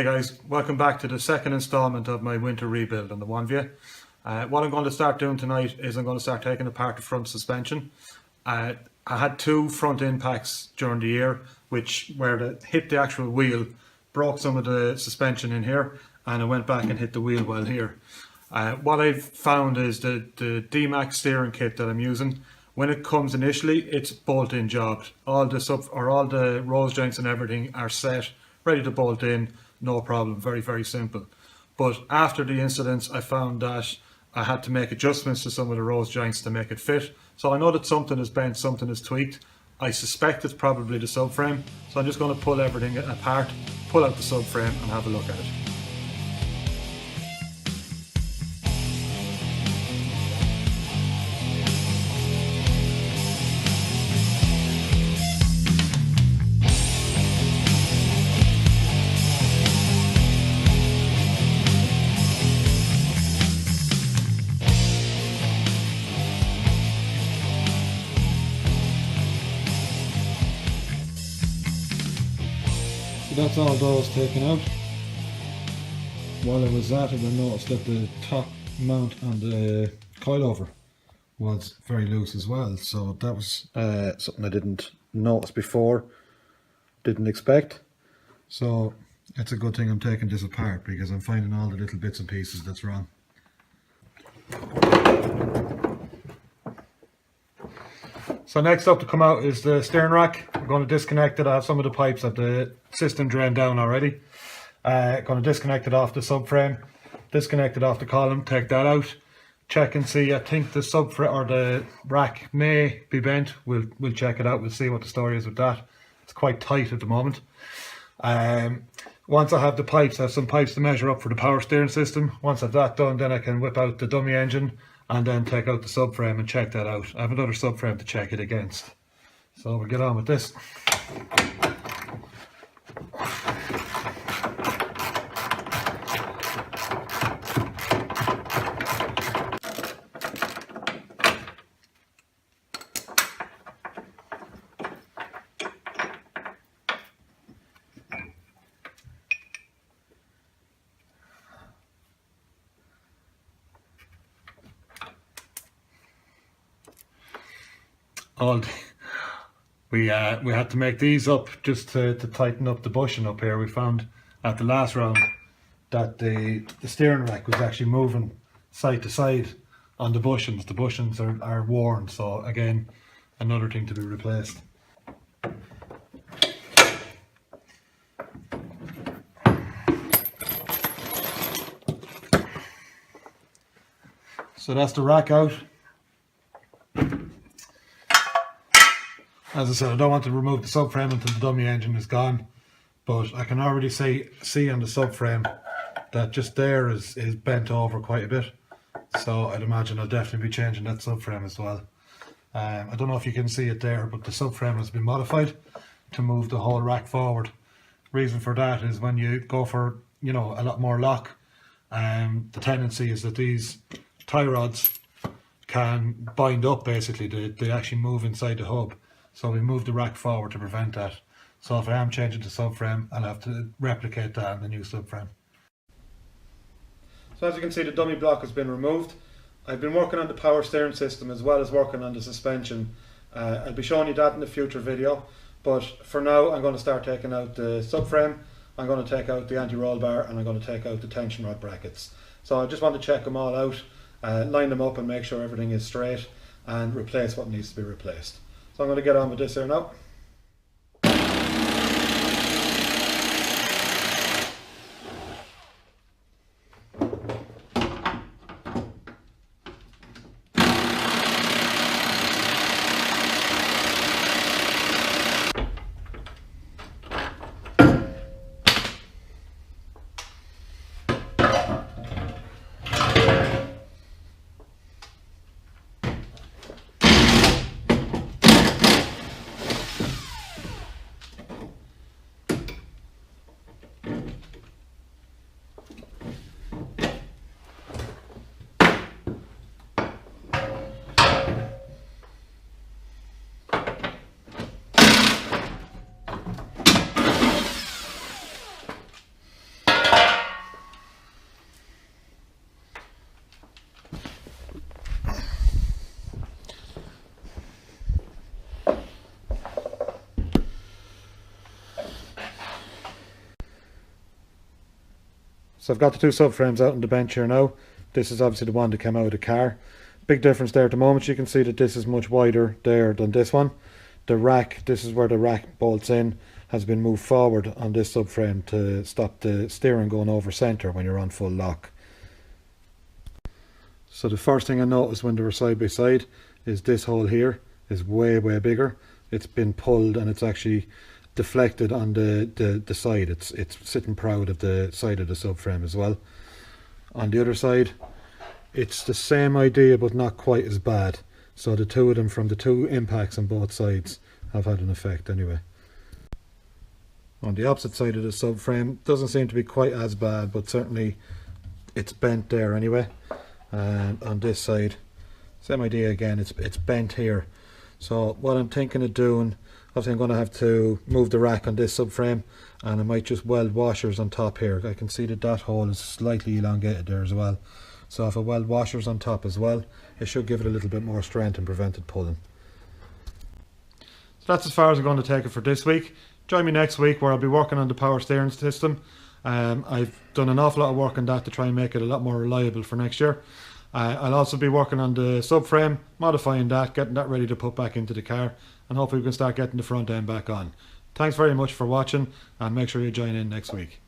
Hey guys, welcome back to the second installment of my winter rebuild on the Onevia. What I'm going to start doing tonight is I'm going to start taking apart the front suspension. I had two front impacts during the year, which where they hit the actual wheel, broke some of the suspension in here, and I went back and hit the wheel well here. What I've found is that the D-Max steering kit that I'm using, when it comes initially, it's bolt-in jobbed. All the rose joints and everything are set, ready to bolt in, no problem, very, very simple. But after the incidents, I found that I had to make adjustments to some of the rose joints to make it fit. So I know that something is bent, something is tweaked. I suspect it's probably the subframe. So I'm just going to pull everything apart, pull out the subframe and have a look at it. So that's all those taken out. While I was at it, I noticed that the top mount on the coilover was very loose as well. So that was something I didn't notice before, didn't expect. So it's a good thing I'm taking this apart because I'm finding all the little bits and pieces that's wrong. So next up to come out is the steering rack. I'm going to disconnect it. I have some of the pipes at the system drained down already. Going to disconnect it off the subframe, disconnect it off the column, take that out, check and see. I think the subframe or the rack may be bent. We'll check it out. We'll see what the story is with that. It's quite tight at the moment. Once I have the pipes, I have some pipes to measure up for the power steering system. Once I've that done, then I can whip out the dummy engine and then take out the subframe and check that out. I have another subframe to check it against. So we'll get on with this. We had to make these up just to tighten up the bushing up here. We found at the last round that the steering rack was actually moving side to side on the bushings. The bushings are worn, so again, another thing to be replaced. So that's the rack out. As I said, I don't want to remove the subframe until the dummy engine is gone, but I can already see on the subframe that just there is bent over quite a bit. So I'd imagine I'll definitely be changing that subframe as well. I don't know if you can see it there, but the subframe has been modified to move the whole rack forward. Reason for that is when you go for, you know, a lot more lock, the tendency is that these tie rods can bind up basically. They actually move inside the hub. So we move the rack forward to prevent that. So if I am changing the subframe, I'll have to replicate that in the new subframe. So as you can see, the dummy block has been removed. I've been working on the power steering system as well as working on the suspension. I'll be showing you that in a future video. But for now, I'm going to start taking out the subframe. I'm going to take out the anti-roll bar and I'm going to take out the tension rod brackets. So I just want to check them all out, line them up and make sure everything is straight and replace what needs to be replaced. So I'm going to get on with this here now. So I've got the two subframes out on the bench here now. This is obviously the one that came out of the car. Big difference there at the moment. You can see that this is much wider there than this one. The rack, this is where the rack bolts in, has been moved forward on this subframe to stop the steering going over centre when you're on full lock. So the first thing I noticed when they were side by side is this hole here is way bigger. It's been pulled and it's actually deflected on the side. It's sitting proud of the side of the subframe as well. On the other side, it's the same idea but not quite as bad. So the two of them, from the two impacts on both sides, have had an effect anyway. On the opposite side of the subframe, doesn't seem to be quite as bad, but certainly it's bent there anyway. And on this side, same idea again, it's bent here. So what I'm thinking of doing, obviously I'm going to have to move the rack on this subframe, and I might just weld washers on top here. I can see that hole is slightly elongated there as well. So if I weld washers on top as well, it should give it a little bit more strength and prevent it pulling. So that's as far as I'm going to take it for this week. Join me next week where I'll be working on the power steering system. I've done an awful lot of work on that to try and make it a lot more reliable for next year. I'll also be working on the subframe, modifying that, getting that ready to put back into the car, and hopefully we can start getting the front end back on. Thanks very much for watching, and make sure you join in next week.